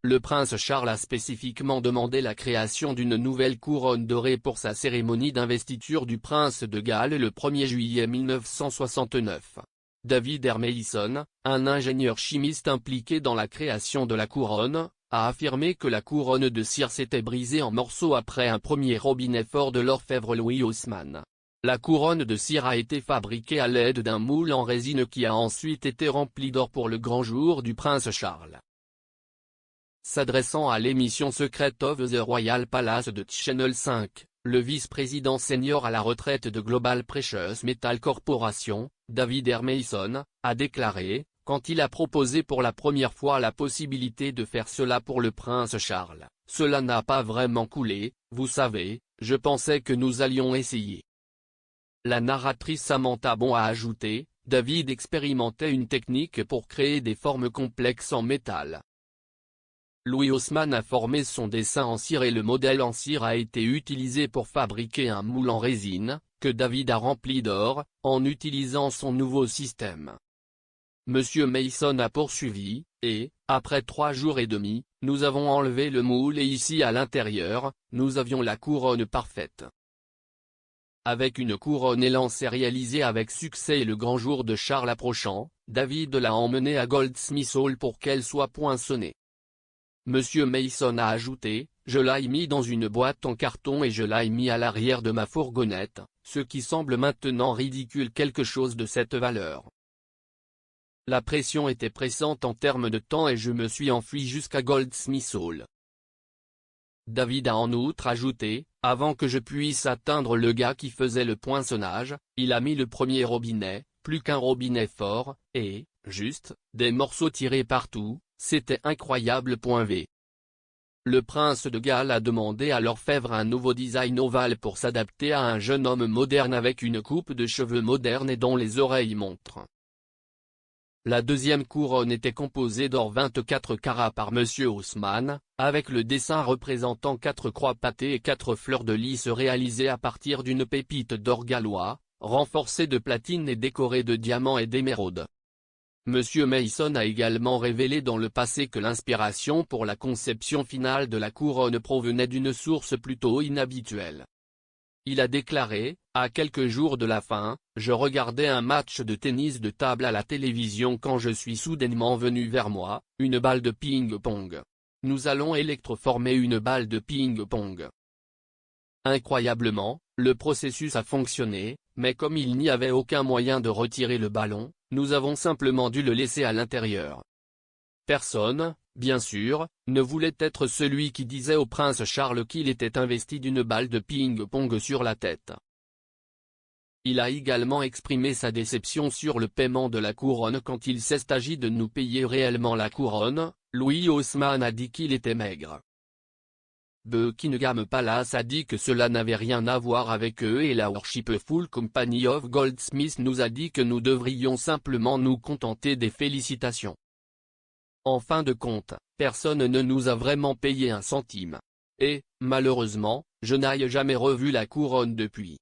le prince Charles a spécifiquement demandé la création d'une nouvelle couronne dorée pour sa cérémonie d'investiture du prince de Galles le 1er juillet 1969. David Hermeisson, un ingénieur chimiste impliqué dans la création de la couronne, a affirmé que la couronne de cire s'était brisée en morceaux après un premier robinet fort de l'orfèvre Louis Haussmann. La couronne de cire a été fabriquée à l'aide d'un moule en résine qui a ensuite été rempli d'or pour le grand jour du prince Charles. S'adressant à l'émission Secret of the Royal Palace de Channel 5, le vice-président senior à la retraite de Global Precious Metal Corporation, David Hermeisson, a déclaré, quand il a proposé pour la première fois la possibilité de faire cela pour le prince Charles, cela n'a pas vraiment coulé, vous savez, je pensais que nous allions essayer. La narratrice Samantha Bon a ajouté, David expérimentait une technique pour créer des formes complexes en métal. Louis Haussmann a formé son dessin en cire et le modèle en cire a été utilisé pour fabriquer un moule en résine, que David a rempli d'or, en utilisant son nouveau système. Monsieur Mason a poursuivi, et, après 3 jours et demi, nous avons enlevé le moule et ici à l'intérieur, nous avions la couronne parfaite. Avec une couronne élancée réalisée avec succès et le grand jour de Charles approchant, David l'a emmenée à Goldsmiths Hall pour qu'elle soit poinçonnée. Monsieur Mason a ajouté, je l'ai mis dans une boîte en carton et je l'ai mis à l'arrière de ma fourgonnette, ce qui semble maintenant ridicule quelque chose de cette valeur. La pression était pressante en termes de temps et je me suis enfui jusqu'à Goldsmiths Hall. David a en outre ajouté, avant que je puisse atteindre le gars qui faisait le poinçonnage, il a mis le premier robinet, plus qu'un robinet fort, et, juste, des morceaux tirés partout, c'était incroyable. V. Le prince de Galles a demandé à l'orfèvre un nouveau design ovale pour s'adapter à un jeune homme moderne avec une coupe de cheveux moderne et dont les oreilles montrent. La deuxième couronne était composée d'or 24 carats par Monsieur Haussmann, avec le dessin représentant 4 croix pâtées et 4 fleurs de lys réalisées à partir d'une pépite d'or gallois, renforcée de platine et décorée de diamants et d'émeraudes. Monsieur Mason a également révélé dans le passé que l'inspiration pour la conception finale de la couronne provenait d'une source plutôt inhabituelle. Il a déclaré, à quelques jours de la fin, je regardais un match de tennis de table à la télévision quand je suis soudainement venu vers moi, une balle de ping-pong. Nous allons électroformer une balle de ping-pong. Incroyablement, le processus a fonctionné, mais comme il n'y avait aucun moyen de retirer le ballon, nous avons simplement dû le laisser à l'intérieur. Personne, bien sûr, ne voulait être celui qui disait au prince Charles qu'il était investi d'une balle de ping-pong sur la tête. Il a également exprimé sa déception sur le paiement de la couronne quand il s'est agi de nous payer réellement la couronne. Louis Haussmann a dit qu'il était maigre. Buckingham Palace a dit que cela n'avait rien à voir avec eux et la Worshipful Company of Goldsmiths nous a dit que nous devrions simplement nous contenter des félicitations. En fin de compte, personne ne nous a vraiment payé un centime. Et, malheureusement, je n'ai jamais revu la couronne depuis.